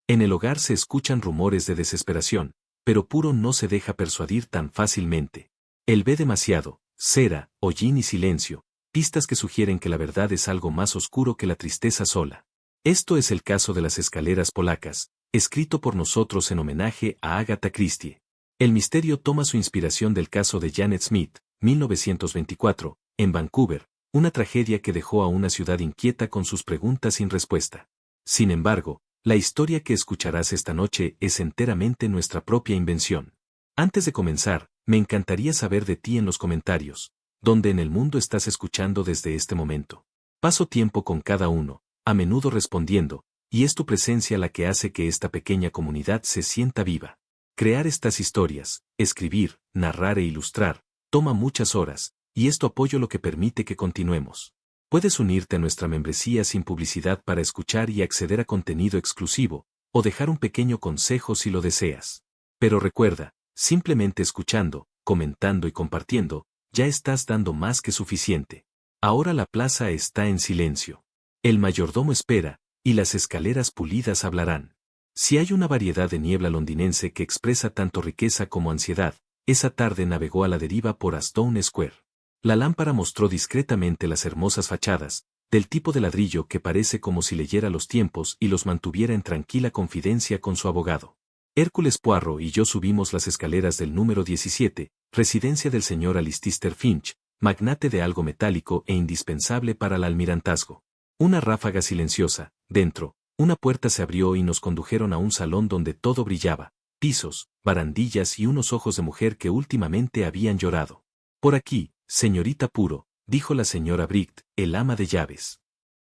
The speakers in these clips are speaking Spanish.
En el hogar se escuchan rumores de desesperación, pero Puro no se deja persuadir tan fácilmente. Él ve demasiado, cera, hollín y silencio, pistas que sugieren que la verdad es algo más oscuro que la tristeza sola. Esto es el caso de las escaleras polacas, escrito por nosotros en homenaje a Agatha Christie. El misterio toma su inspiración del caso de Janet Smith, 1924, en Vancouver, una tragedia que dejó a una ciudad inquieta con sus preguntas sin respuesta. Sin embargo, la historia que escucharás esta noche es enteramente nuestra propia invención. Antes de comenzar, me encantaría saber de ti en los comentarios, ¿dónde en el mundo estás escuchando desde este momento? Paso tiempo con cada uno, a menudo respondiendo, y es tu presencia la que hace que esta pequeña comunidad se sienta viva. Crear estas historias, escribir, narrar e ilustrar, toma muchas horas, y es tu apoyo lo que permite que continuemos. Puedes unirte a nuestra membresía sin publicidad para escuchar y acceder a contenido exclusivo, o dejar un pequeño consejo si lo deseas. Pero recuerda, simplemente escuchando, comentando y compartiendo, ya estás dando más que suficiente. Ahora la plaza está en silencio. El mayordomo espera, y las escaleras pulidas hablarán. Si hay una variedad de niebla londinense que expresa tanto riqueza como ansiedad, esa tarde navegó a la deriva por Aston Square. La lámpara mostró discretamente las hermosas fachadas, del tipo de ladrillo que parece como si leyera los tiempos y los mantuviera en tranquila confidencia con su abogado. Hércules Poirot y yo subimos las escaleras del número 17, residencia del señor Alistair Finch, magnate de algo metálico e indispensable para el almirantazgo. Una ráfaga silenciosa, dentro, una puerta se abrió y nos condujeron a un salón donde todo brillaba, pisos, barandillas y unos ojos de mujer que últimamente habían llorado. Por aquí, señorita Puro, dijo la señora Bright, el ama de llaves.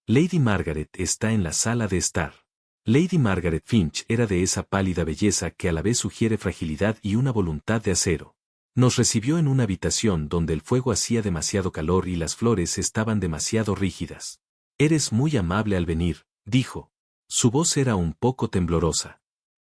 Lady Margaret está en la sala de estar. Lady Margaret Finch era de esa pálida belleza que a la vez sugiere fragilidad y una voluntad de acero. Nos recibió en una habitación donde el fuego hacía demasiado calor y las flores estaban demasiado rígidas. Eres muy amable al venir, dijo. Su voz era un poco temblorosa.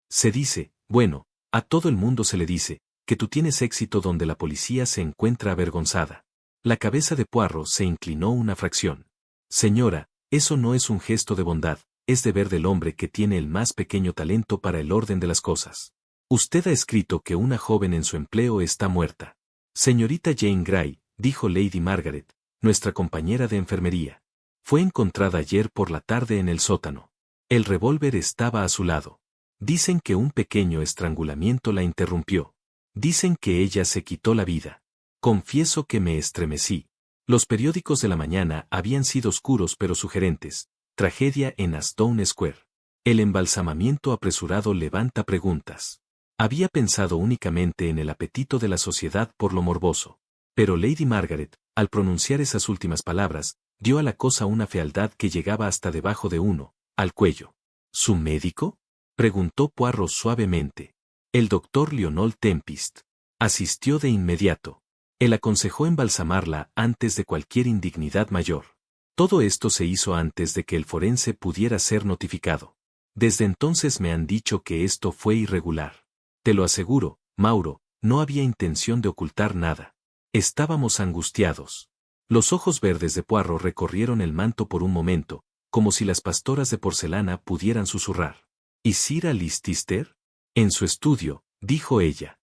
Se dice, bueno, a todo el mundo se le dice, que tú tienes éxito donde la policía se encuentra avergonzada. La cabeza de Poirot se inclinó una fracción. Señora, eso no es un gesto de bondad, es deber del hombre que tiene el más pequeño talento para el orden de las cosas. Usted ha escrito que una joven en su empleo está muerta. Señorita Jane Grey, dijo Lady Margaret, nuestra compañera de enfermería. Fue encontrada ayer por la tarde en el sótano. El revólver estaba a su lado. Dicen que un pequeño estrangulamiento la interrumpió. Dicen que ella se quitó la vida. Confieso que me estremecí. Los periódicos de la mañana habían sido oscuros pero sugerentes. Tragedia en Aston Square. El embalsamamiento apresurado levanta preguntas. Había pensado únicamente en el apetito de la sociedad por lo morboso. Pero Lady Margaret, al pronunciar esas últimas palabras, dio a la cosa una fealdad que llegaba hasta debajo de uno, al cuello. ¿Su médico?, preguntó Poirot suavemente. El doctor Lionel Tempest. Asistió de inmediato. Él aconsejó embalsamarla antes de cualquier indignidad mayor. Todo esto se hizo antes de que el forense pudiera ser notificado. Desde entonces me han dicho que esto fue irregular. Te lo aseguro, Mauro, no había intención de ocultar nada. Estábamos angustiados. Los ojos verdes de Poirot recorrieron el manto por un momento, como si las pastoras de porcelana pudieran susurrar. ¿Y Sir Alistair? En su estudio, dijo ella.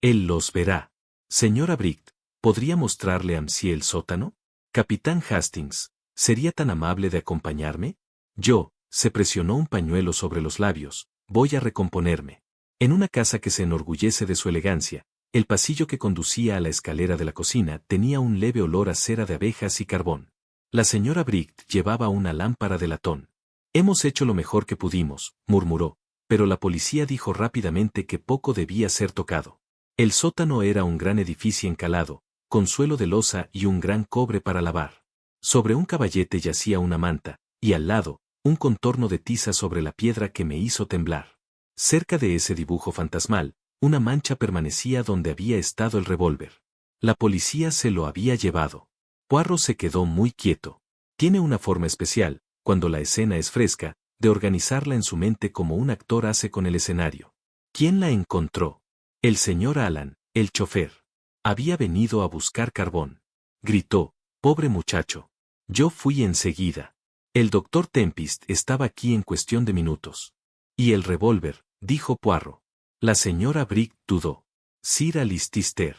Él los verá. Señora Bright, ¿podría mostrarle a Monsieur el sótano? Capitán Hastings, ¿sería tan amable de acompañarme? Yo, se presionó un pañuelo sobre los labios, voy a recomponerme. En una casa que se enorgullece de su elegancia, el pasillo que conducía a la escalera de la cocina tenía un leve olor a cera de abejas y carbón. La señora Bright llevaba una lámpara de latón. Hemos hecho lo mejor que pudimos, murmuró, pero la policía dijo rápidamente que poco debía ser tocado. El sótano era un gran edificio encalado, con suelo de losa y un gran cobre para lavar. Sobre un caballete yacía una manta, y al lado, un contorno de tiza sobre la piedra que me hizo temblar. Cerca de ese dibujo fantasmal, una mancha permanecía donde había estado el revólver. La policía se lo había llevado. Poirot se quedó muy quieto. Tiene una forma especial, cuando la escena es fresca, de organizarla en su mente como un actor hace con el escenario. ¿Quién la encontró? El señor Alan, el chofer. Había venido a buscar carbón. Gritó, pobre muchacho. Yo fui enseguida. El doctor Tempest estaba aquí en cuestión de minutos. Y el revólver, dijo Poirot. La señora Briggs dudó. Sir Alistair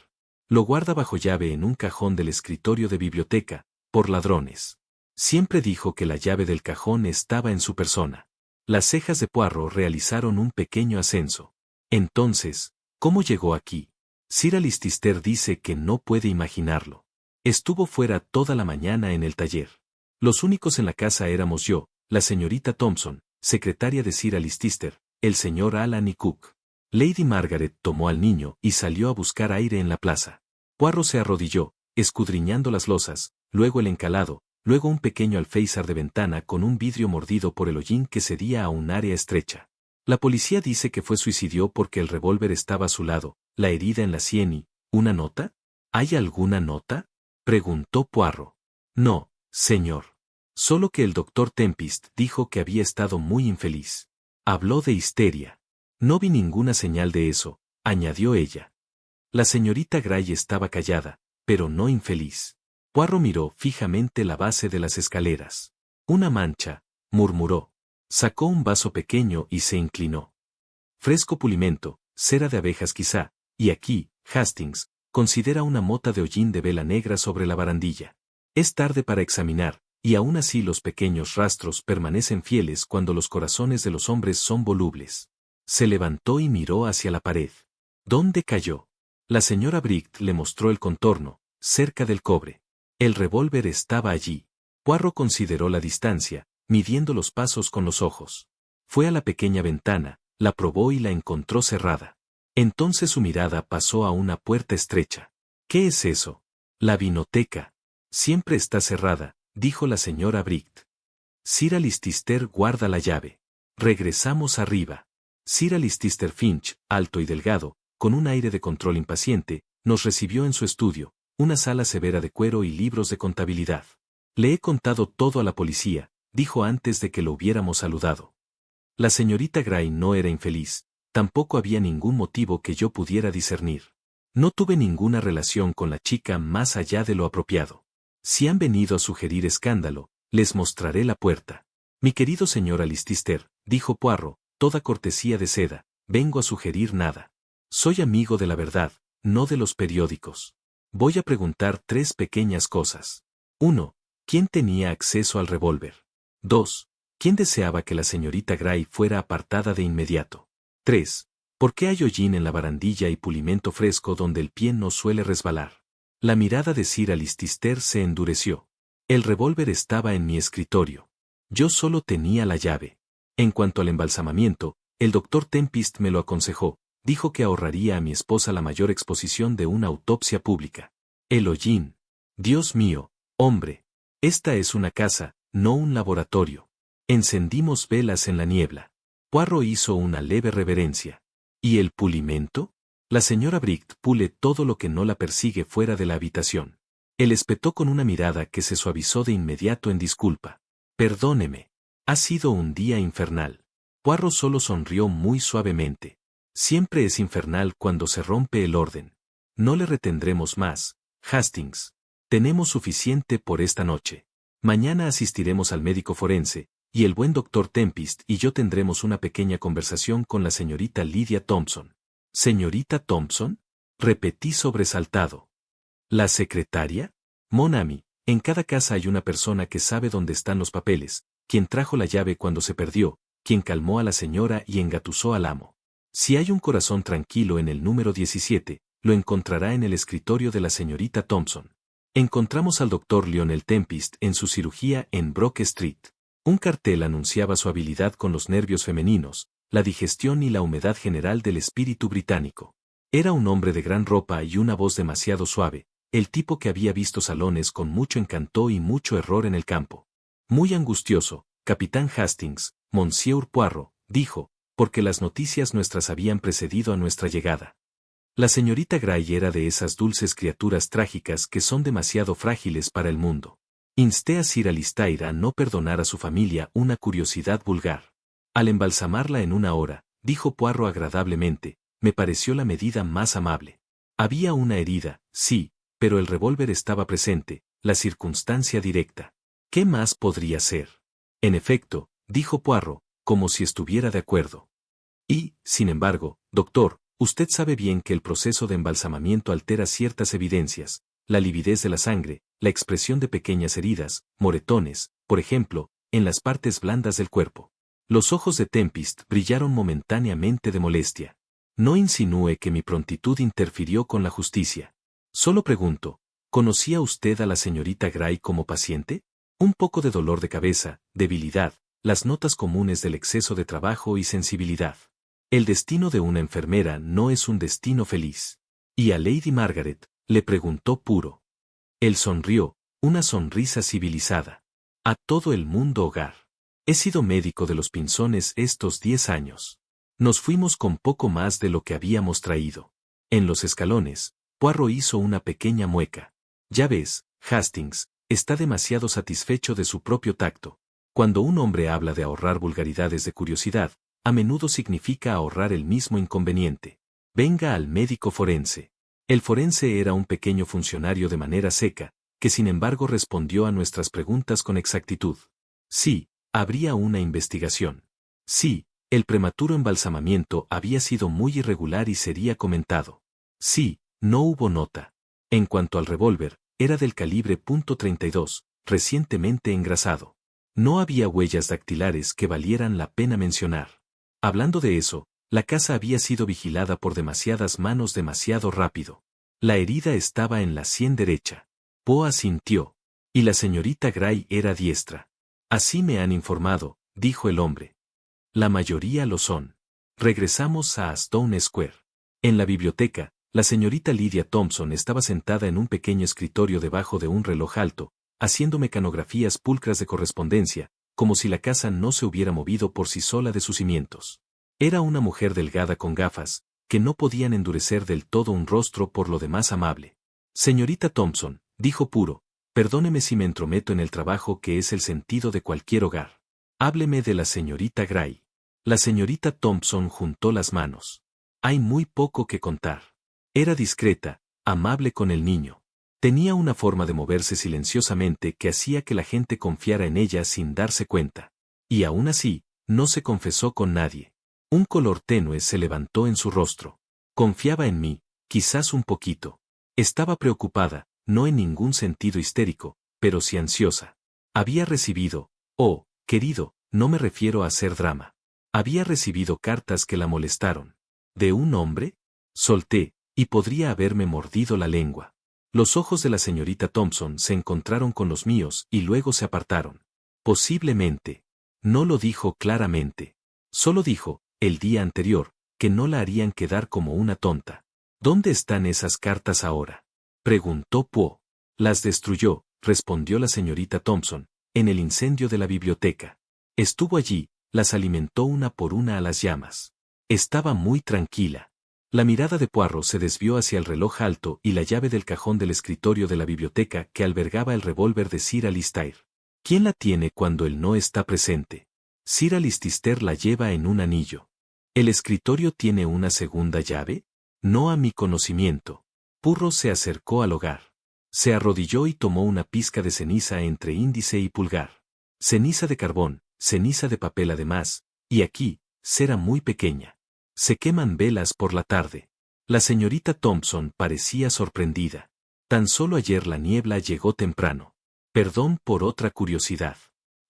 lo guarda bajo llave en un cajón del escritorio de biblioteca, por ladrones. Siempre dijo que la llave del cajón estaba en su persona. Las cejas de Poirot realizaron un pequeño ascenso. Entonces, ¿cómo llegó aquí? Sir Alistair dice que no puede imaginarlo. Estuvo fuera toda la mañana en el taller. Los únicos en la casa éramos yo, la señorita Thompson, secretaria de Sir Alistair, el señor Alan y Cook. Lady Margaret tomó al niño y salió a buscar aire en la plaza. Poirot se arrodilló, escudriñando las losas, luego el encalado, luego un pequeño alféizar de ventana con un vidrio mordido por el hollín que cedía a un área estrecha. La policía dice que fue suicidio porque el revólver estaba a su lado, la herida en la sien y... ¿Una nota? ¿Hay alguna nota?, preguntó Poirot. No, señor. Solo que el doctor Tempest dijo que había estado muy infeliz. Habló de histeria. No vi ninguna señal de eso, añadió ella. La señorita Gray estaba callada, pero no infeliz. Poirot miró fijamente la base de las escaleras. Una mancha, murmuró. Sacó un vaso pequeño y se inclinó. Fresco pulimento, cera de abejas quizá, y aquí, Hastings, considera una mota de hollín de vela negra sobre la barandilla. Es tarde para examinar, y aún así los pequeños rastros permanecen fieles cuando los corazones de los hombres son volubles. Se levantó y miró hacia la pared. ¿Dónde cayó? La señora Briggs le mostró el contorno, cerca del cobre. El revólver estaba allí. Poirot consideró la distancia, midiendo los pasos con los ojos. Fue a la pequeña ventana, la probó y la encontró cerrada. Entonces su mirada pasó a una puerta estrecha. ¿Qué es eso? La vinoteca. Siempre está cerrada, dijo la señora Briggs. Sir Alistair guarda la llave. Regresamos arriba. Sir Alistair Finch, alto y delgado, con un aire de control impaciente, nos recibió en su estudio, una sala severa de cuero y libros de contabilidad. Le he contado todo a la policía, dijo antes de que lo hubiéramos saludado. La señorita Gray no era infeliz, tampoco había ningún motivo que yo pudiera discernir. No tuve ninguna relación con la chica más allá de lo apropiado. Si han venido a sugerir escándalo, les mostraré la puerta. Mi querido señor Alistair, dijo Poirot, toda cortesía de seda, vengo a sugerir nada. Soy amigo de la verdad, no de los periódicos. Voy a preguntar 3 pequeñas cosas. 1. ¿Quién tenía acceso al revólver? 2. ¿Quién deseaba que la señorita Gray fuera apartada de inmediato? 3. ¿Por qué hay hollín en la barandilla y pulimento fresco donde el pie no suele resbalar? La mirada de Sir Alistair se endureció. El revólver estaba en mi escritorio. Yo solo tenía la llave. En cuanto al embalsamamiento, el doctor Tempest me lo aconsejó, dijo que ahorraría a mi esposa la mayor exposición de una autopsia pública. El hollín. Dios mío, hombre. Esta es una casa, no un laboratorio. Encendimos velas en la niebla. Poirot hizo una leve reverencia. ¿Y el pulimento? La señora Briggs pule todo lo que no la persigue fuera de la habitación. Él espetó con una mirada que se suavizó de inmediato en disculpa. Perdóneme. Ha sido un día infernal. Poirot solo sonrió muy suavemente. Siempre es infernal cuando se rompe el orden. No le retendremos más, Hastings. Tenemos suficiente por esta noche. Mañana asistiremos al médico forense, y el buen doctor Tempest y yo tendremos una pequeña conversación con la señorita Lydia Thompson. ¿Señorita Thompson? Repetí sobresaltado. ¿La secretaria? Mon ami, en cada casa hay una persona que sabe dónde están los papeles, quien trajo la llave cuando se perdió, quien calmó a la señora y engatusó al amo. Si hay un corazón tranquilo en el número 17, lo encontrará en el escritorio de la señorita Thompson. Encontramos al doctor Lionel Tempest en su cirugía en Brook Street. Un cartel anunciaba su habilidad con los nervios femeninos, la digestión y la humedad general del espíritu británico. Era un hombre de gran ropa y una voz demasiado suave, el tipo que había visto salones con mucho encanto y mucho error en el campo. Muy angustioso, capitán Hastings, Monsieur Poirot, dijo, porque las noticias nuestras habían precedido a nuestra llegada. La señorita Gray era de esas dulces criaturas trágicas que son demasiado frágiles para el mundo. Insté a Sir Alistair a no perdonar a su familia una curiosidad vulgar. Al embalsamarla en 1 hora, dijo Poirot agradablemente, me pareció la medida más amable. Había una herida, sí, pero el revólver estaba presente, la circunstancia directa. ¿Qué más podría ser? En efecto, dijo Poirot, como si estuviera de acuerdo. Y, sin embargo, doctor, usted sabe bien que el proceso de embalsamamiento altera ciertas evidencias, la lividez de la sangre, la expresión de pequeñas heridas, moretones, por ejemplo, en las partes blandas del cuerpo. Los ojos de Tempest brillaron momentáneamente de molestia. No insinúe que mi prontitud interfirió con la justicia. Solo pregunto, ¿conocía usted a la señorita Gray como paciente? Un poco de dolor de cabeza, debilidad, las notas comunes del exceso de trabajo y sensibilidad. El destino de una enfermera no es un destino feliz. ¿Y a Lady Margaret? Le preguntó Puro. Él sonrió, una sonrisa civilizada. A todo el mundo hogar. He sido médico de los Pinzones estos 10 años. Nos fuimos con poco más de lo que habíamos traído. En los escalones, Poirot hizo una pequeña mueca. Ya ves, Hastings, está demasiado satisfecho de su propio tacto. Cuando un hombre habla de ahorrar vulgaridades de curiosidad, a menudo significa ahorrar el mismo inconveniente. Venga al médico forense. El forense era un pequeño funcionario de manera seca, que sin embargo respondió a nuestras preguntas con exactitud. Sí, habría una investigación. Sí, el prematuro embalsamamiento había sido muy irregular y sería comentado. Sí, no hubo nota. En cuanto al revólver, era del calibre .32, recientemente engrasado. No había huellas dactilares que valieran la pena mencionar. Hablando de eso, la casa había sido vigilada por demasiadas manos demasiado rápido. La herida estaba en la sien derecha. Poe asintió. Y la señorita Gray era diestra. Así me han informado, dijo el hombre. La mayoría lo son. Regresamos a Stone Square. En la biblioteca, la señorita Lydia Thompson estaba sentada en un pequeño escritorio debajo de un reloj alto, haciendo mecanografías pulcras de correspondencia, como si la casa no se hubiera movido por sí sola de sus cimientos. Era una mujer delgada con gafas, que no podían endurecer del todo un rostro por lo demás amable. Señorita Thompson, dijo Puro, perdóneme si me entrometo en el trabajo que es el sentido de cualquier hogar. Hábleme de la señorita Gray. La señorita Thompson juntó las manos. Hay muy poco que contar. Era discreta, amable con el niño. Tenía una forma de moverse silenciosamente que hacía que la gente confiara en ella sin darse cuenta. Y aún así, no se confesó con nadie. Un color tenue se levantó en su rostro. Confiaba en mí, quizás un poquito. Estaba preocupada, no en ningún sentido histérico, pero sí ansiosa. Había recibido, oh, querido, no me refiero a hacer drama. Había recibido cartas que la molestaron. ¿De un hombre? Solté, y podría haberme mordido la lengua. Los ojos de la señorita Thompson se encontraron con los míos y luego se apartaron. Posiblemente. No lo dijo claramente. Solo dijo, el día anterior, que no la harían quedar como una tonta. ¿Dónde están esas cartas ahora? Preguntó Poe. Las destruyó, respondió la señorita Thompson, en el incendio de la biblioteca. Estuvo allí, las alimentó una por una a las llamas. Estaba muy tranquila. La mirada de Poirot se desvió hacia el reloj alto y la llave del cajón del escritorio de la biblioteca que albergaba el revólver de Sir Alistair. ¿Quién la tiene cuando él no está presente? Sir Alistair la lleva en un anillo. ¿El escritorio tiene una segunda llave? No a mi conocimiento. Poirot se acercó al hogar. Se arrodilló y tomó una pizca de ceniza entre índice y pulgar. Ceniza de carbón, ceniza de papel además, y aquí, cera muy pequeña. Se queman velas por la tarde. La señorita Thompson parecía sorprendida. Tan solo ayer la niebla llegó temprano. Perdón por otra curiosidad.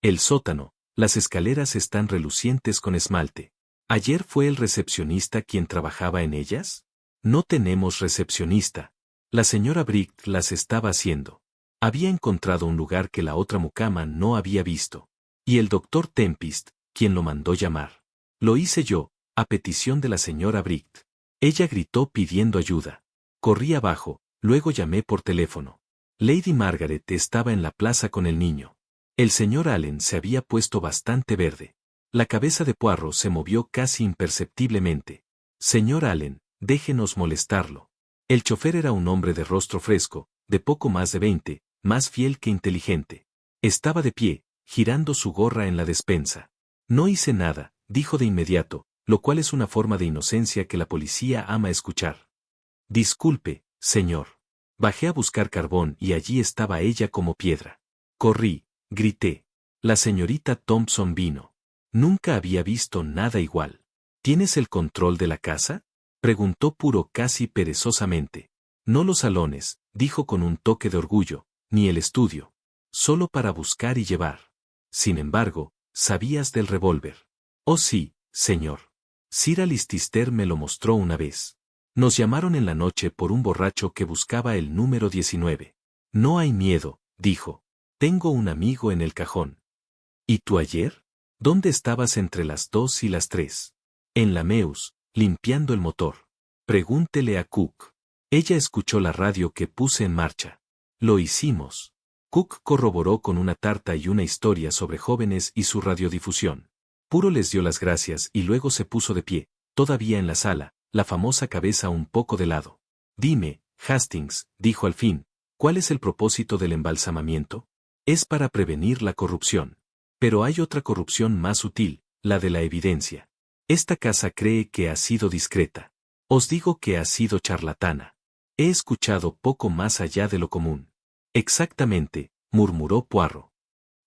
El sótano, las escaleras están relucientes con esmalte. ¿Ayer fue el recepcionista quien trabajaba en ellas? No tenemos recepcionista. La señora Bright las estaba haciendo. Había encontrado un lugar que la otra mucama no había visto. Y el doctor Tempest, quien lo mandó llamar. Lo hice yo, a petición de la señora Bright. Ella gritó pidiendo ayuda. Corrí abajo, luego llamé por teléfono. Lady Margaret estaba en la plaza con el niño. El señor Allen se había puesto bastante verde. La cabeza de Poirot se movió casi imperceptiblemente. Señor Allen, déjenos molestarlo. El chofer era un hombre de rostro fresco, de poco más de 20, más fiel que inteligente. Estaba de pie, girando su gorra en la despensa. No hice nada, dijo de inmediato, lo cual es una forma de inocencia que la policía ama escuchar. Disculpe, señor. Bajé a buscar carbón y allí estaba ella como piedra. Corrí, grité. La señorita Thompson vino. Nunca había visto nada igual. ¿Tienes el control de la casa? Preguntó Puro casi perezosamente. No los salones, dijo con un toque de orgullo, ni el estudio. Solo para buscar y llevar. Sin embargo, ¿sabías del revólver? Oh sí, señor. Sir Alistair me lo mostró una vez. Nos llamaron en la noche por un borracho que buscaba el número 19. No hay miedo, dijo. Tengo un amigo en el cajón. ¿Y tú ayer? ¿Dónde estabas entre las 2 y las 3? En la Meus, limpiando el motor. Pregúntele a Cook. Ella escuchó la radio que puse en marcha. Lo hicimos. Cook corroboró con una tarta y una historia sobre jóvenes y su radiodifusión. Puro les dio las gracias y luego se puso de pie, todavía en la sala, la famosa cabeza un poco de lado. Dime, Hastings, dijo al fin, ¿cuál es el propósito del embalsamamiento? Es para prevenir la corrupción. Pero hay otra corrupción más sutil, la de la evidencia. Esta casa cree que ha sido discreta. Os digo que ha sido charlatana. He escuchado poco más allá de lo común. Exactamente, murmuró Poirot.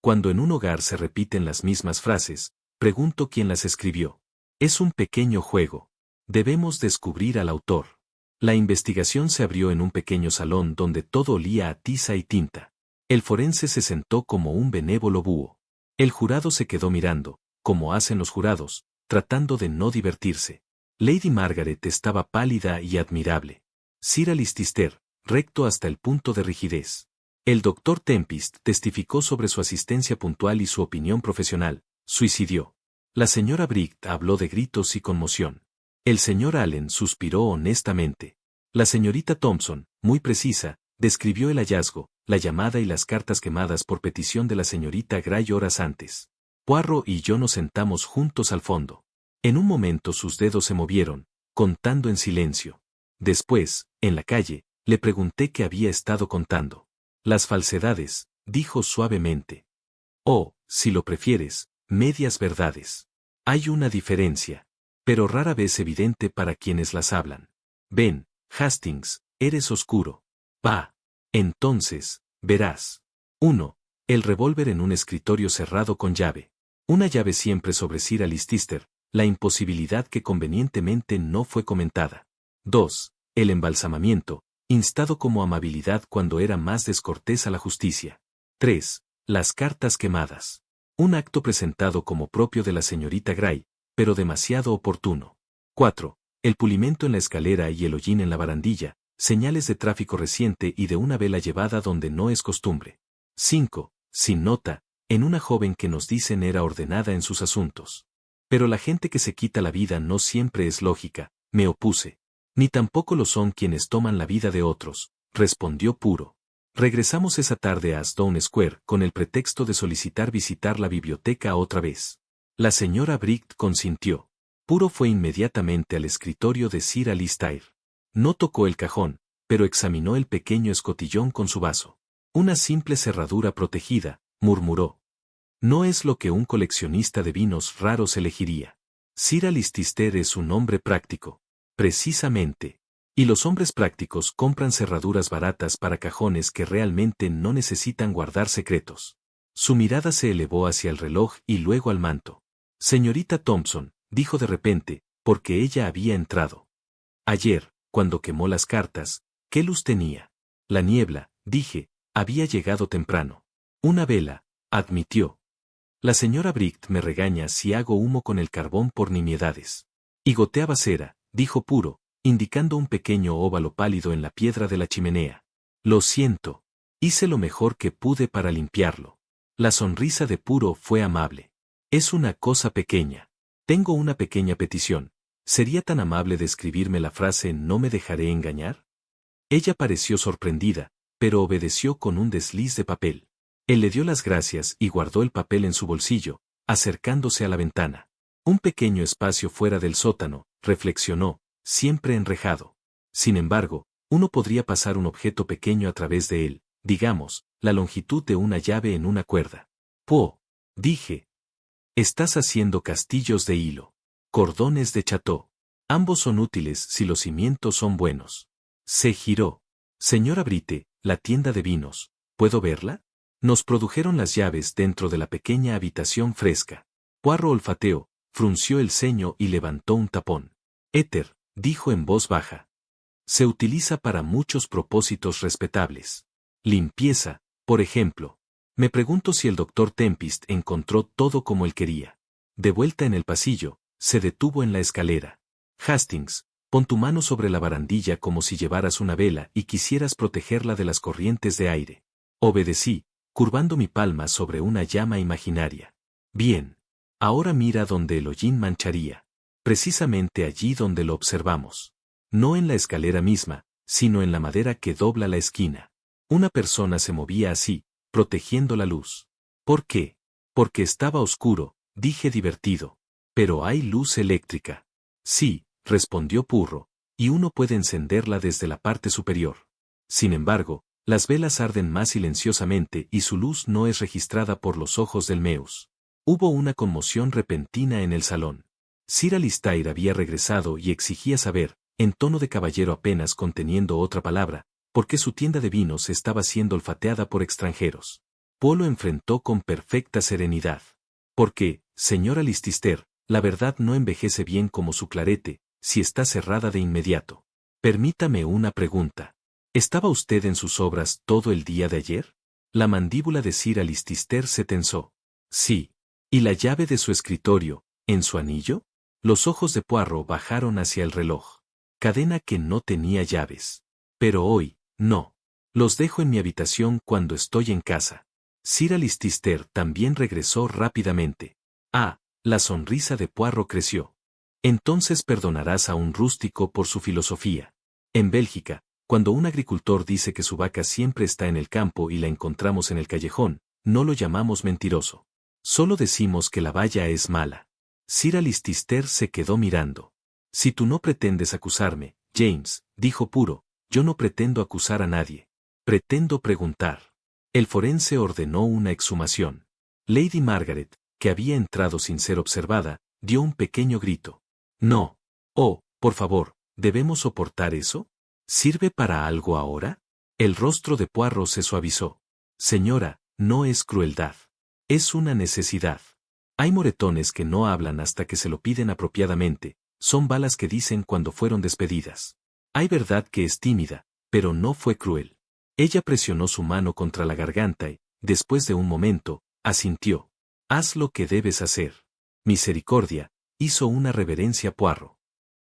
Cuando en un hogar se repiten las mismas frases, pregunto quién las escribió. Es un pequeño juego. Debemos descubrir al autor. La investigación se abrió en un pequeño salón donde todo olía a tiza y tinta. El forense se sentó como un benévolo búho. El jurado se quedó mirando, como hacen los jurados, tratando de no divertirse. Lady Margaret estaba pálida y admirable. Sir Alistair, recto hasta el punto de rigidez. El doctor Tempest testificó sobre su asistencia puntual y su opinión profesional. Suicidió. La señora Bright habló de gritos y conmoción. El señor Allen suspiró honestamente. La señorita Thompson, muy precisa, describió el hallazgo, la llamada y las cartas quemadas por petición de la señorita Gray horas antes. Poirot y yo nos sentamos juntos al fondo. En un momento sus dedos se movieron, contando en silencio. Después, en la calle, le pregunté qué había estado contando. Las falsedades, dijo suavemente. Oh, si lo prefieres, medias verdades. Hay una diferencia, pero rara vez evidente para quienes las hablan. Ven, Hastings, eres oscuro. Va. Entonces, verás. 1. El revólver en un escritorio cerrado con llave. Una llave siempre sobre Sir Alistair, la imposibilidad que convenientemente no fue comentada. 2. El embalsamamiento, instado como amabilidad cuando era más descortés a la justicia. 3. Las cartas quemadas. Un acto presentado como propio de la señorita Gray, pero demasiado oportuno. 4. El pulimento en la escalera y el hollín en la barandilla, señales de tráfico reciente y de una vela llevada donde no es costumbre. 5. Sin nota, en una joven que nos dicen era ordenada en sus asuntos. Pero la gente que se quita la vida no siempre es lógica, me opuse. Ni tampoco lo son quienes toman la vida de otros, respondió Puro. Regresamos esa tarde a Stone Square con el pretexto de solicitar visitar la biblioteca otra vez. La señora Bright consintió. Puro fue inmediatamente al escritorio de Sir Alistair. No tocó el cajón, pero examinó el pequeño escotillón con su vaso. Una simple cerradura protegida, murmuró. No es lo que un coleccionista de vinos raros elegiría. Sir Alistair es un hombre práctico. Precisamente. Y los hombres prácticos compran cerraduras baratas para cajones que realmente no necesitan guardar secretos. Su mirada se elevó hacia el reloj y luego al manto. Señorita Thompson, dijo de repente, porque ella había entrado. Ayer, cuando quemó las cartas, ¿qué luz tenía? La niebla, dije, había llegado temprano. Una vela, admitió. La señora Bright me regaña si hago humo con el carbón por nimiedades. Y goteaba cera, dijo Puro, indicando un pequeño óvalo pálido en la piedra de la chimenea. Lo siento. Hice lo mejor que pude para limpiarlo. La sonrisa de Puro fue amable. Es una cosa pequeña. Tengo una pequeña petición. ¿Sería tan amable de escribirme la frase «no me dejaré engañar»? Ella pareció sorprendida, pero obedeció con un desliz de papel. Él le dio las gracias y guardó el papel en su bolsillo, acercándose a la ventana. Un pequeño espacio fuera del sótano, reflexionó, siempre enrejado. Sin embargo, uno podría pasar un objeto pequeño a través de él, digamos, la longitud de una llave en una cuerda. «Po», dije. Estás haciendo castillos de hilo. Cordones de cható. Ambos son útiles si los cimientos son buenos. Se giró. Señora Brite, la tienda de vinos, ¿puedo verla? Nos produjeron las llaves dentro de la pequeña habitación fresca. Poirot olfateó, frunció el ceño y levantó un tapón. Éter, dijo en voz baja. Se utiliza para muchos propósitos respetables. Limpieza, por ejemplo. Me pregunto si el doctor Tempest encontró todo como él quería. De vuelta en el pasillo, se detuvo en la escalera. Hastings, pon tu mano sobre la barandilla como si llevaras una vela y quisieras protegerla de las corrientes de aire. Obedecí, curvando mi palma sobre una llama imaginaria. Bien. Ahora mira donde el hollín mancharía. Precisamente allí donde lo observamos. No en la escalera misma, sino en la madera que dobla la esquina. Una persona se movía así, protegiendo la luz. ¿Por qué? Porque estaba oscuro, dije divertido. Pero hay luz eléctrica. Sí, respondió Poirot, y uno puede encenderla desde la parte superior. Sin embargo, las velas arden más silenciosamente y su luz no es registrada por los ojos del Meus. Hubo una conmoción repentina en el salón. Sir Alistair había regresado y exigía saber, en tono de caballero apenas conteniendo otra palabra, por qué su tienda de vinos estaba siendo olfateada por extranjeros. Poe lo enfrentó con perfecta serenidad. Porque, señora Listister, la verdad no envejece bien como su clarete, si está cerrada de inmediato. Permítame una pregunta. ¿Estaba usted en sus obras todo el día de ayer? La mandíbula de Sir Alistair se tensó. Sí. ¿Y la llave de su escritorio, en su anillo? Los ojos de Poirot bajaron hacia el reloj. Cadena que no tenía llaves. Pero hoy, no. Los dejo en mi habitación cuando estoy en casa. Sir Alistair también regresó rápidamente. Ah, la sonrisa de Poirot creció. Entonces perdonarás a un rústico por su filosofía. En Bélgica, cuando un agricultor dice que su vaca siempre está en el campo y la encontramos en el callejón, no lo llamamos mentiroso. Solo decimos que la valla es mala. Sir Alistair se quedó mirando. Si tú no pretendes acusarme, James, dijo Poirot, yo no pretendo acusar a nadie. Pretendo preguntar. El forense ordenó una exhumación. Lady Margaret, que había entrado sin ser observada, dio un pequeño grito. No. Oh, por favor, ¿debemos soportar eso? ¿Sirve para algo ahora? El rostro de Poirot se suavizó. Señora, no es crueldad. Es una necesidad. Hay moretones que no hablan hasta que se lo piden apropiadamente, son balas que dicen cuando fueron despedidas. Hay verdad que es tímida, pero no fue cruel. Ella presionó su mano contra la garganta y, después de un momento, asintió. Haz lo que debes hacer. Misericordia, hizo una reverencia Poirot.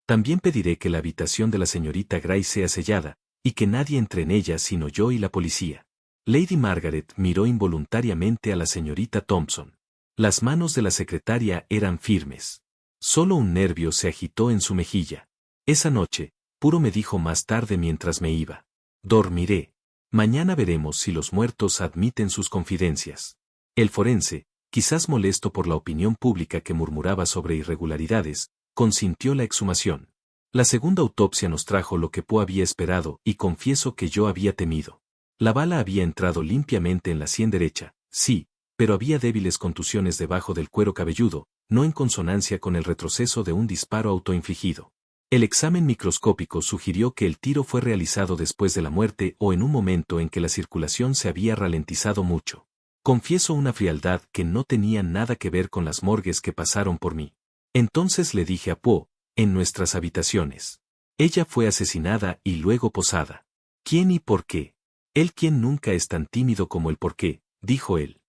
También pediré que la habitación de la señorita Gray sea sellada, y que nadie entre en ella sino yo y la policía. Lady Margaret miró involuntariamente a la señorita Thompson. Las manos de la secretaria eran firmes. Solo un nervio se agitó en su mejilla. Esa noche, Poirot me dijo más tarde mientras me iba. Dormiré. Mañana veremos si los muertos admiten sus confidencias. El forense, quizás molesto por la opinión pública que murmuraba sobre irregularidades, consintió la exhumación. La segunda autopsia nos trajo lo que Poe había esperado y confieso que yo había temido. La bala había entrado limpiamente en la sien derecha, sí, pero había débiles contusiones debajo del cuero cabelludo, no en consonancia con el retroceso de un disparo autoinfligido. El examen microscópico sugirió que el tiro fue realizado después de la muerte o en un momento en que la circulación se había ralentizado mucho. Confieso una frialdad que no tenía nada que ver con las morgues que pasaron por mí. Entonces le dije a Poe, en nuestras habitaciones. Ella fue asesinada y luego posada. ¿Quién y por qué? Él quien nunca es tan tímido como el por qué, dijo él.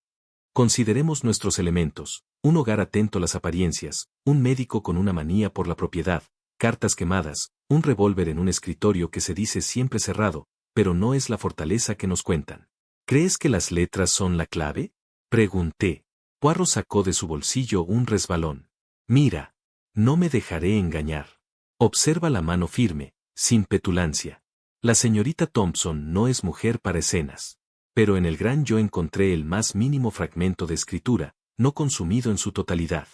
Consideremos nuestros elementos, un hogar atento a las apariencias, un médico con una manía por la propiedad, cartas quemadas, un revólver en un escritorio que se dice siempre cerrado, pero no es la fortaleza que nos cuentan. ¿Crees que las letras son la clave? Pregunté. Poirot sacó de su bolsillo un resbalón. Mira. No me dejaré engañar. Observa la mano firme, sin petulancia. La señorita Thompson no es mujer para escenas. Pero en el gran yo encontré el más mínimo fragmento de escritura, no consumido en su totalidad.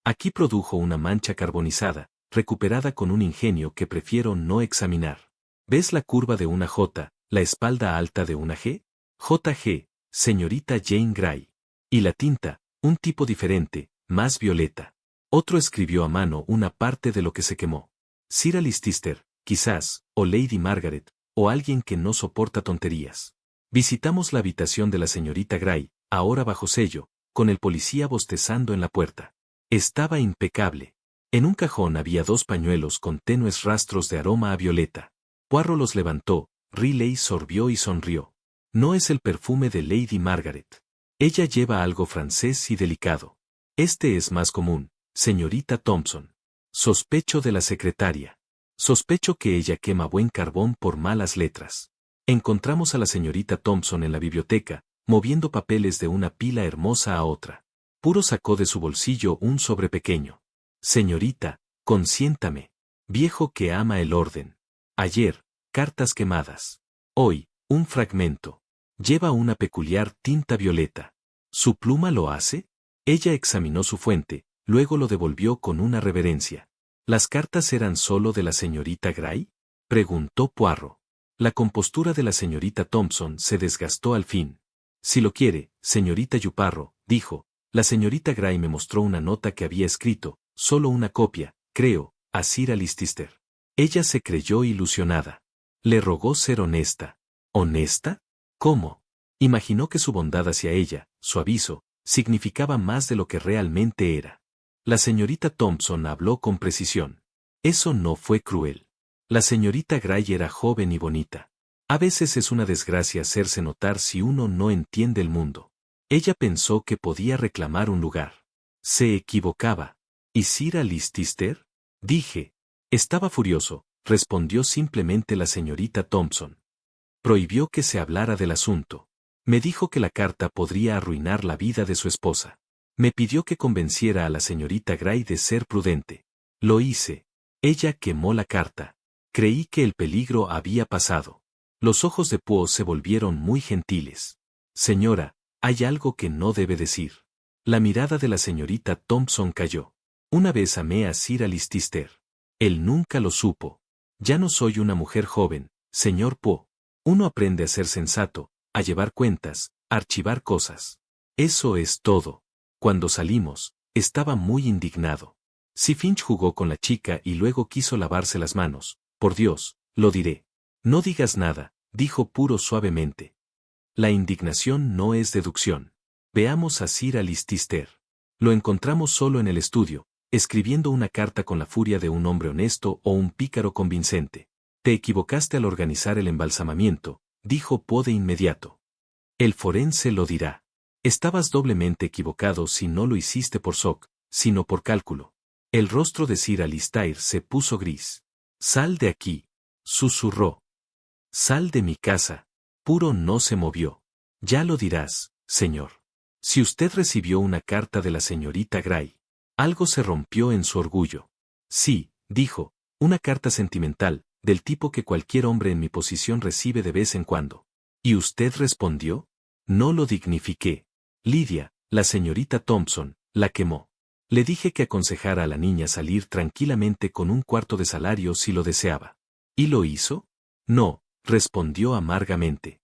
Aquí produjo una mancha carbonizada, recuperada con un ingenio que prefiero no examinar. ¿Ves la curva de una J, la espalda alta de una G? JG, señorita Jane Grey. Y la tinta, un tipo diferente, más violeta. Otro escribió a mano una parte de lo que se quemó. Sir Alistair, quizás, o Lady Margaret, o alguien que no soporta tonterías. Visitamos la habitación de la señorita Grey, ahora bajo sello, con el policía bostezando en la puerta. Estaba impecable. En un cajón había 2 pañuelos con tenues rastros de aroma a violeta. Poirot los levantó, Riley sorbió y sonrió. No es el perfume de Lady Margaret. Ella lleva algo francés y delicado. Este es más común, señorita Thompson. Sospecho de la secretaria. Sospecho que ella quema buen carbón por malas letras. Encontramos a la señorita Thompson en la biblioteca, moviendo papeles de una pila hermosa a otra. Puro sacó de su bolsillo un sobre pequeño. Señorita, consiéntame. Viejo que ama el orden. Ayer, cartas quemadas. Hoy, un fragmento. Lleva una peculiar tinta violeta. ¿Su pluma lo hace? Ella examinó su fuente, luego lo devolvió con una reverencia. ¿Las cartas eran solo de la señorita Gray? Preguntó Poirot. La compostura de la señorita Thompson se desgastó al fin. Si lo quiere, señorita Yuparro, dijo, la señorita Gray me mostró una nota que había escrito, solo una copia, creo, a Sir Alister. Ella se creyó ilusionada. Le rogó ser honesta. ¿Honesta? ¿Cómo? Imaginó que su bondad hacia ella, su aviso, significaba más de lo que realmente era. La señorita Thompson habló con precisión. Eso no fue cruel. La señorita Gray era joven y bonita. A veces es una desgracia hacerse notar si uno no entiende el mundo. Ella pensó que podía reclamar un lugar. Se equivocaba. ¿Y Sir Alister? Dije. Estaba furioso, respondió simplemente la señorita Thompson. Prohibió que se hablara del asunto. Me dijo que la carta podría arruinar la vida de su esposa. Me pidió que convenciera a la señorita Gray de ser prudente. Lo hice. Ella quemó la carta. Creí que el peligro había pasado. Los ojos de Poe se volvieron muy gentiles. Señora, hay algo que no debe decir. La mirada de la señorita Thompson cayó. Una vez amé a Sir Alister. Él nunca lo supo. Ya no soy una mujer joven, señor Poe. Uno aprende a ser sensato, a llevar cuentas, a archivar cosas. Eso es todo. Cuando salimos, estaba muy indignado. Si Finch jugó con la chica y luego quiso lavarse las manos, por Dios, lo diré. No digas nada, dijo Poirot suavemente. La indignación no es deducción. Veamos a Sir Alister. Lo encontramos solo en el estudio, escribiendo una carta con la furia de un hombre honesto o un pícaro convincente. Te equivocaste al organizar el embalsamamiento, dijo Poe de inmediato. El forense lo dirá. Estabas doblemente equivocado si no lo hiciste por shock, sino por cálculo. El rostro de Sir Alister se puso gris. Sal de aquí, susurró. Sal de mi casa. Poirot no se movió. Ya lo dirás, señor. Si usted recibió una carta de la señorita Gray. Algo se rompió en su orgullo. Sí, dijo, una carta sentimental, del tipo que cualquier hombre en mi posición recibe de vez en cuando. ¿Y usted respondió? No lo dignifiqué. Lydia, la señorita Thompson, la quemó. Le dije que aconsejara a la niña salir tranquilamente con un cuarto de salario si lo deseaba. ¿Y lo hizo? No, respondió amargamente.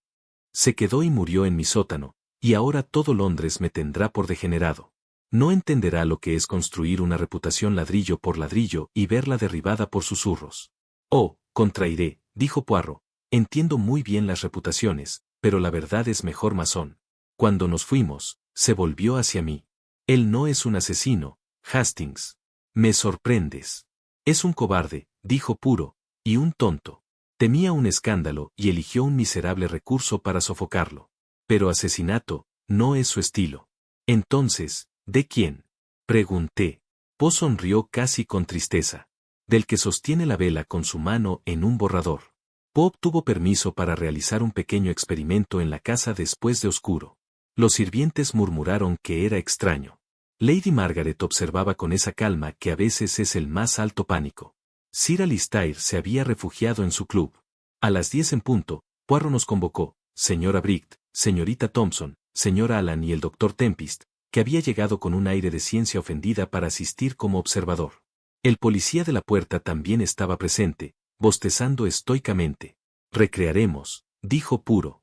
Se quedó y murió en mi sótano, y ahora todo Londres me tendrá por degenerado. No entenderá lo que es construir una reputación ladrillo por ladrillo y verla derribada por susurros. Oh, contrairé, dijo Poirot. Entiendo muy bien las reputaciones, pero la verdad es mejor masón. Cuando nos fuimos, se volvió hacia mí. Él no es un asesino, Hastings. Me sorprendes. Es un cobarde, dijo Poirot, y un tonto. Temía un escándalo y eligió un miserable recurso para sofocarlo. Pero asesinato, no es su estilo. Entonces, ¿de quién? Pregunté. Poe sonrió casi con tristeza. Del que sostiene la vela con su mano en un borrador. Poe obtuvo permiso para realizar un pequeño experimento en la casa después de oscuro. Los sirvientes murmuraron que era extraño. Lady Margaret observaba con esa calma que a veces es el más alto pánico. Sir Alister se había refugiado en su club. A las 10 en punto, Poirot nos convocó, señora Bright, señorita Thompson, señora Allan y el doctor Tempest, que había llegado con un aire de ciencia ofendida para asistir como observador. El policía de la puerta también estaba presente, bostezando estoicamente. Recrearemos, dijo Poirot.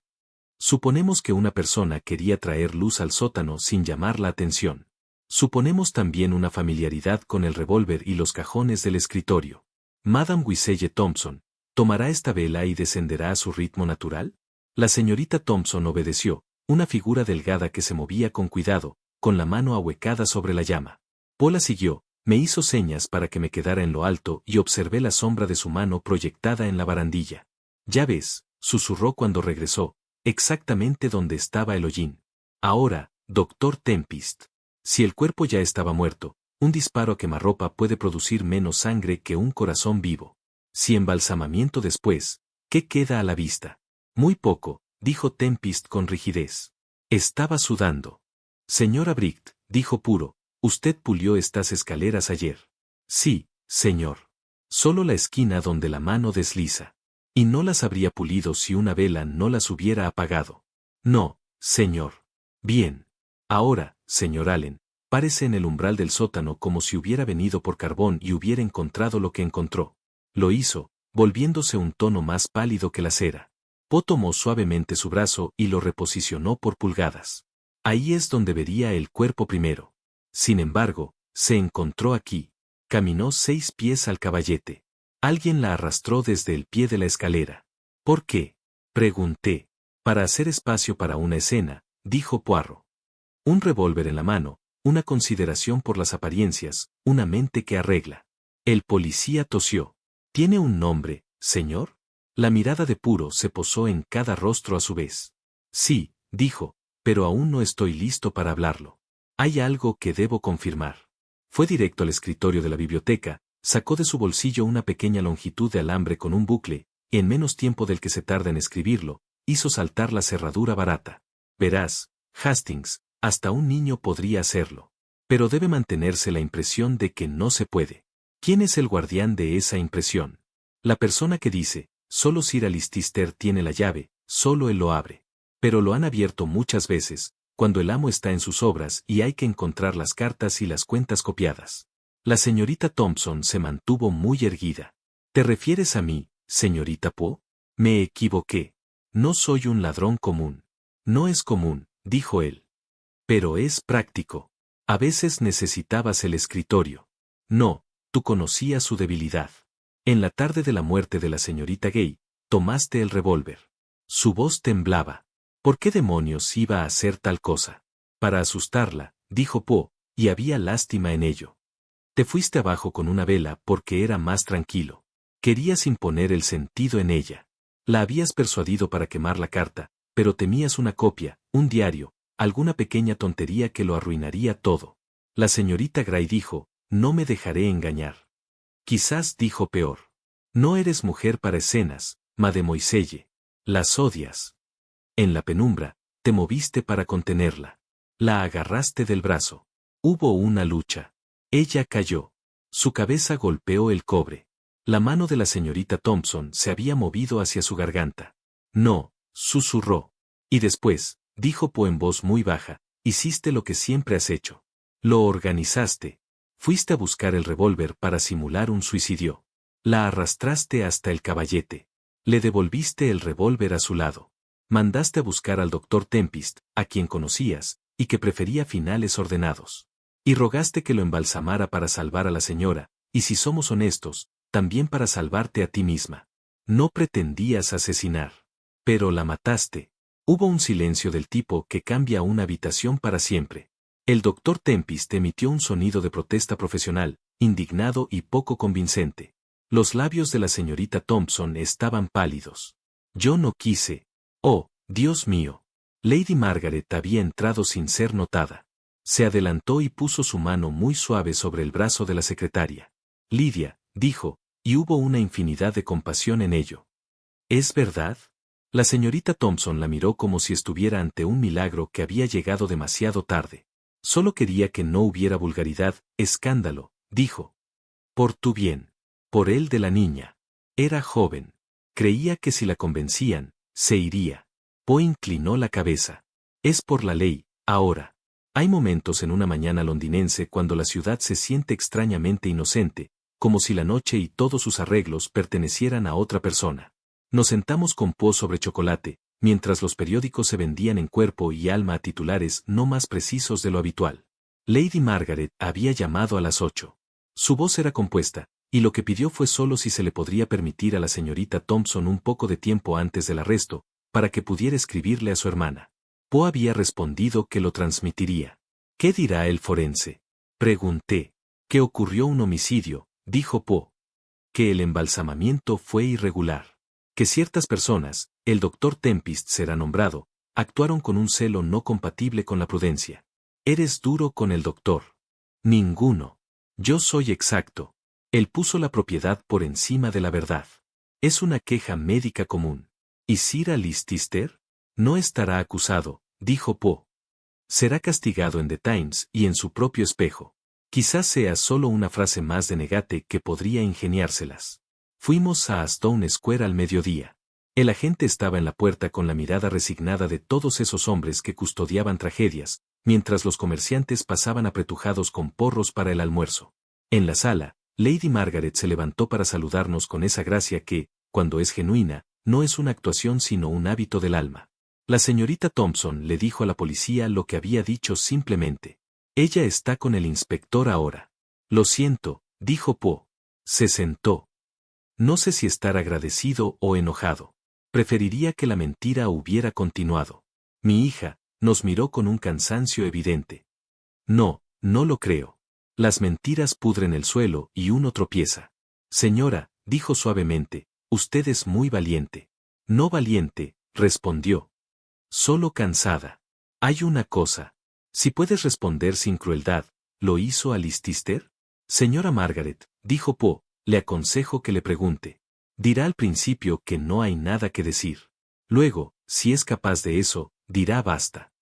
Suponemos que una persona quería traer luz al sótano sin llamar la atención. Suponemos también una familiaridad con el revólver y los cajones del escritorio. Madame Wiselle Thompson, ¿tomará esta vela y descenderá a su ritmo natural? La señorita Thompson obedeció, una figura delgada que se movía con cuidado, con la mano ahuecada sobre la llama. Poe la siguió, me hizo señas para que me quedara en lo alto y observé la sombra de su mano proyectada en la barandilla. Ya ves, susurró cuando regresó, exactamente donde estaba el hollín. Ahora, doctor Tempest. Si el cuerpo ya estaba muerto, un disparo a quemarropa puede producir menos sangre que un corazón vivo. Si embalsamamiento después, ¿qué queda a la vista? Muy poco, dijo Tempest con rigidez. Estaba sudando. Señora Bright, dijo Puro, usted pulió estas escaleras ayer. Sí, señor. Solo la esquina donde la mano desliza. Y no las habría pulido si una vela no las hubiera apagado. No, señor. Bien. Ahora, señor Allen, párese en el umbral del sótano como si hubiera venido por carbón y hubiera encontrado lo que encontró. Lo hizo, volviéndose un tono más pálido que la cera. Poe tomó suavemente su brazo y lo reposicionó por pulgadas. Ahí es donde vería el cuerpo primero. Sin embargo, se encontró aquí. Caminó 6 pies al caballete. Alguien la arrastró desde el pie de la escalera. ¿Por qué? Pregunté. Para hacer espacio para una escena, dijo Poirot. Un revólver en la mano, una consideración por las apariencias, una mente que arregla. El policía tosió. ¿Tiene un nombre, señor? La mirada de Puro se posó en cada rostro a su vez. Sí, dijo, pero aún no estoy listo para hablarlo. Hay algo que debo confirmar. Fue directo al escritorio de la biblioteca, sacó de su bolsillo una pequeña longitud de alambre con un bucle, y en menos tiempo del que se tarda en escribirlo, hizo saltar la cerradura barata. Verás, Hastings, hasta un niño podría hacerlo. Pero debe mantenerse la impresión de que no se puede. ¿Quién es el guardián de esa impresión? La persona que dice, solo Sir Alistair tiene la llave, solo él lo abre. Pero lo han abierto muchas veces, cuando el amo está en sus obras y hay que encontrar las cartas y las cuentas copiadas. La señorita Thompson se mantuvo muy erguida. ¿Te refieres a mí, señorita Poe? Me equivoqué. No soy un ladrón común. No es común, dijo él. Pero es práctico. A veces necesitabas el escritorio. No, tú conocías su debilidad. En la tarde de la muerte de la señorita Gay, tomaste el revólver. Su voz temblaba. ¿Por qué demonios iba a hacer tal cosa? Para asustarla, dijo Poe, y había lástima en ello. Te fuiste abajo con una vela porque era más tranquilo. Querías imponer el sentido en ella. La habías persuadido para quemar la carta, pero temías una copia, un diario, alguna pequeña tontería que lo arruinaría todo. La señorita Gray dijo, no me dejaré engañar. Quizás dijo peor. No eres mujer para escenas, mademoiselle. Las odias. En la penumbra, te moviste para contenerla. La agarraste del brazo. Hubo una lucha. Ella cayó. Su cabeza golpeó el cobre. La mano de la señorita Thompson se había movido hacia su garganta. No, susurró. Y después, dijo Poe en voz muy baja, hiciste lo que siempre has hecho. Lo organizaste. Fuiste a buscar el revólver para simular un suicidio. La arrastraste hasta el caballete. Le devolviste el revólver a su lado. Mandaste a buscar al doctor Tempest, a quien conocías, y que prefería finales ordenados. Y rogaste que lo embalsamara para salvar a la señora, y si somos honestos, también para salvarte a ti misma. No pretendías asesinar. Pero la mataste. Hubo un silencio del tipo que cambia una habitación para siempre. El doctor Tempest emitió un sonido de protesta profesional, indignado y poco convincente. Los labios de la señorita Thompson estaban pálidos. Yo no quise. Oh, Dios mío. Lady Margaret había entrado sin ser notada. Se adelantó y puso su mano muy suave sobre el brazo de la secretaria. Lidia, dijo, y hubo una infinidad de compasión en ello. ¿Es verdad? La señorita Thompson la miró como si estuviera ante un milagro que había llegado demasiado tarde. Solo quería que no hubiera vulgaridad, escándalo, dijo. Por tu bien. Por el de la niña. Era joven. Creía que si la convencían, se iría. Poe inclinó la cabeza. Es por la ley, ahora. Hay momentos en una mañana londinense cuando la ciudad se siente extrañamente inocente, como si la noche y todos sus arreglos pertenecieran a otra persona. Nos sentamos con Poe sobre chocolate, mientras los periódicos se vendían en cuerpo y alma a titulares no más precisos de lo habitual. Lady Margaret había llamado a las 8. Su voz era compuesta, y lo que pidió fue solo si se le podría permitir a la señorita Thompson un poco de tiempo antes del arresto, para que pudiera escribirle a su hermana. Poe había respondido que lo transmitiría. ¿Qué dirá el forense? Pregunté. Que ocurrió un homicidio, dijo Poe. Que el embalsamamiento fue irregular. Que ciertas personas, el doctor Tempest será nombrado, actuaron con un celo no compatible con la prudencia. Eres duro con el doctor. Ninguno. Yo soy exacto. Él puso la propiedad por encima de la verdad. Es una queja médica común. ¿Y Sir Alistair? No estará acusado, dijo Poe. Será castigado en The Times y en su propio espejo. Quizás sea solo una frase más de Negate que podría ingeniárselas. Fuimos a Stone Square al mediodía. El agente estaba en la puerta con la mirada resignada de todos esos hombres que custodiaban tragedias, mientras los comerciantes pasaban apretujados con porros para el almuerzo. En la sala, Lady Margaret se levantó para saludarnos con esa gracia que, cuando es genuina, no es una actuación sino un hábito del alma. La señorita Thompson le dijo a la policía lo que había dicho simplemente. Ella está con el inspector ahora. Lo siento, dijo Poe. Se sentó. No sé si estar agradecido o enojado. Preferiría que la mentira hubiera continuado. Mi hija nos miró con un cansancio evidente. No, no lo creo. Las mentiras pudren el suelo y uno tropieza. Señora, dijo suavemente, usted es muy valiente. No valiente, respondió. Solo cansada. Hay una cosa. Si puedes responder sin crueldad, ¿lo hizo Alistair? Señora Margaret, dijo Poe, le aconsejo que le pregunte. Dirá al principio que no hay nada que decir. Luego, si es capaz de eso, dirá basta.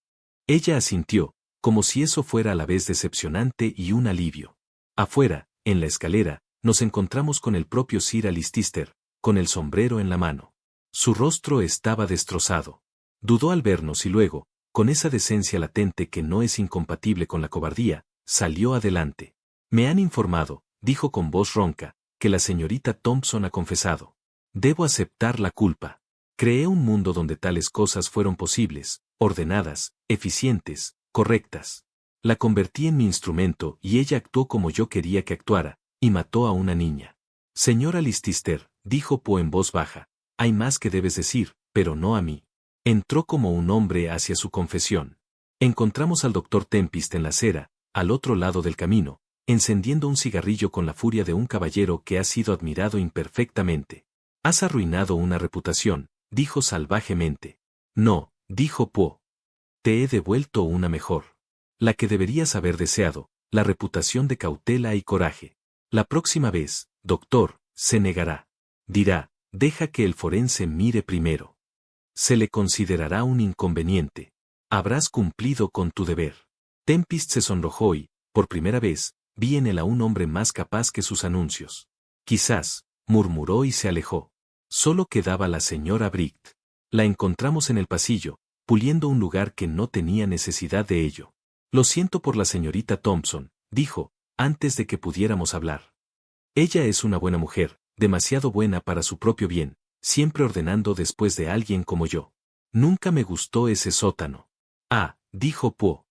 Ella asintió, como si eso fuera a la vez decepcionante y un alivio. Afuera, en la escalera, nos encontramos con el propio Sir Alistair, con el sombrero en la mano. Su rostro estaba destrozado. Dudó al vernos y luego, con esa decencia latente que no es incompatible con la cobardía, salió adelante. Me han informado, dijo con voz ronca, que la señorita Thompson ha confesado. Debo aceptar la culpa. Creé un mundo donde tales cosas fueron posibles, ordenadas, eficientes, correctas. La convertí en mi instrumento y ella actuó como yo quería que actuara, y mató a una niña. Señora Alistair, dijo Poe en voz baja, hay más que debes decir, pero no a mí. Entró como un hombre hacia su confesión. Encontramos al doctor Tempest en la acera, al otro lado del camino, encendiendo un cigarrillo con la furia de un caballero que ha sido admirado imperfectamente. Has arruinado una reputación, dijo salvajemente. No, dijo Poe. Te he devuelto una mejor. La que deberías haber deseado, la reputación de cautela y coraje. La próxima vez, doctor, se negará. Dirá, deja que el forense mire primero. Se le considerará un inconveniente. Habrás cumplido con tu deber. Tempest se sonrojó y, por primera vez, vi en él a un hombre más capaz que sus anuncios. Quizás, murmuró y se alejó. Solo quedaba la señora Bright. La encontramos en el pasillo, puliendo un lugar que no tenía necesidad de ello. Lo siento por la señorita Thompson, dijo, antes de que pudiéramos hablar. Ella es una buena mujer, demasiado buena para su propio bien, siempre ordenando después de alguien como yo. Nunca me gustó ese sótano. Ah, dijo Poe.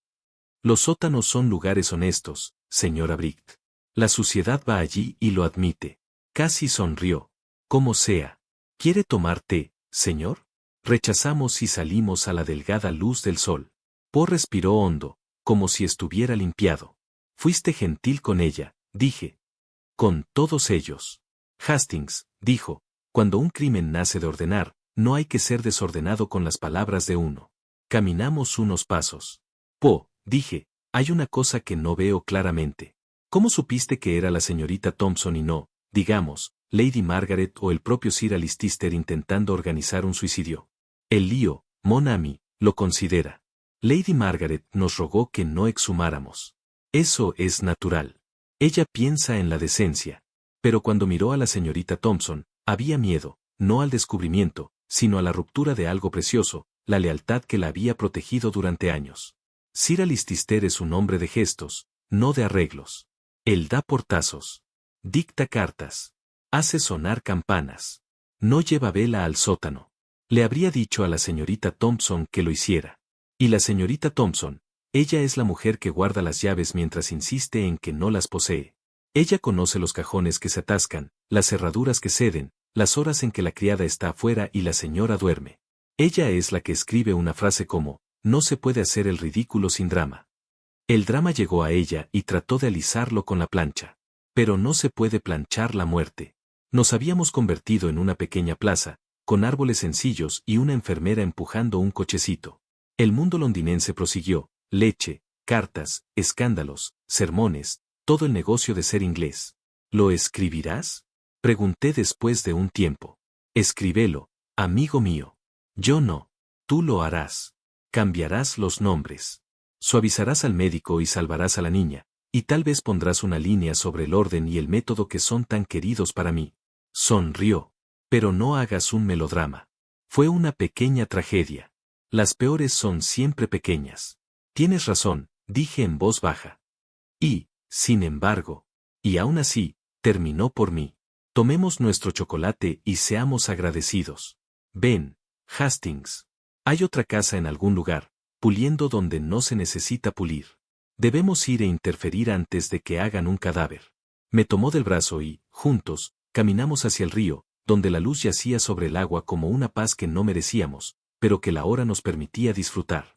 Los sótanos son lugares honestos, señora Bright. La suciedad va allí y lo admite. Casi sonrió. Como sea. ¿Quiere tomar té, señor? Rechazamos y salimos a la delgada luz del sol. Poe respiró hondo, como si estuviera limpiado. Fuiste gentil con ella, dije. Con todos ellos. Hastings, dijo, cuando un crimen nace de ordenar, no hay que ser desordenado con las palabras de uno. Caminamos unos pasos. Poe, dije, hay una cosa que no veo claramente. ¿Cómo supiste que era la señorita Thompson y no, digamos, Lady Margaret o el propio Sir Alistair intentando organizar un suicidio? El lío, mon ami, lo considera. Lady Margaret nos rogó que no exhumáramos. Eso es natural. Ella piensa en la decencia. Pero cuando miró a la señorita Thompson, había miedo, no al descubrimiento, sino a la ruptura de algo precioso, la lealtad que la había protegido durante años. Sir Alistair es un hombre de gestos, no de arreglos. Él da portazos. Dicta cartas. Hace sonar campanas. No lleva vela al sótano. Le habría dicho a la señorita Thompson que lo hiciera. Y la señorita Thompson, ella es la mujer que guarda las llaves mientras insiste en que no las posee. Ella conoce los cajones que se atascan, las cerraduras que ceden, las horas en que la criada está afuera y la señora duerme. Ella es la que escribe una frase como, no se puede hacer el ridículo sin drama. El drama llegó a ella y trató de alisarlo con la plancha. Pero no se puede planchar la muerte. Nos habíamos convertido en una pequeña plaza, con árboles sencillos y una enfermera empujando un cochecito. El mundo londinense prosiguió, leche, cartas, escándalos, sermones, todo el negocio de ser inglés. ¿Lo escribirás? Pregunté después de un tiempo. Escríbelo, amigo mío. Yo no. Tú lo harás. Cambiarás los nombres. Suavizarás al médico y salvarás a la niña, y tal vez pondrás una línea sobre el orden y el método que son tan queridos para mí. Sonrió. Pero no hagas un melodrama. Fue una pequeña tragedia. Las peores son siempre pequeñas. Tienes razón, dije en voz baja. Y, sin embargo, y aún así, terminó por mí. Tomemos nuestro chocolate y seamos agradecidos. Ven, Hastings. Hay otra casa en algún lugar, puliendo donde no se necesita pulir. Debemos ir e interferir antes de que hagan un cadáver. Me tomó del brazo y, juntos, caminamos hacia el río, donde la luz yacía sobre el agua como una paz que no merecíamos, pero que la hora nos permitía disfrutar.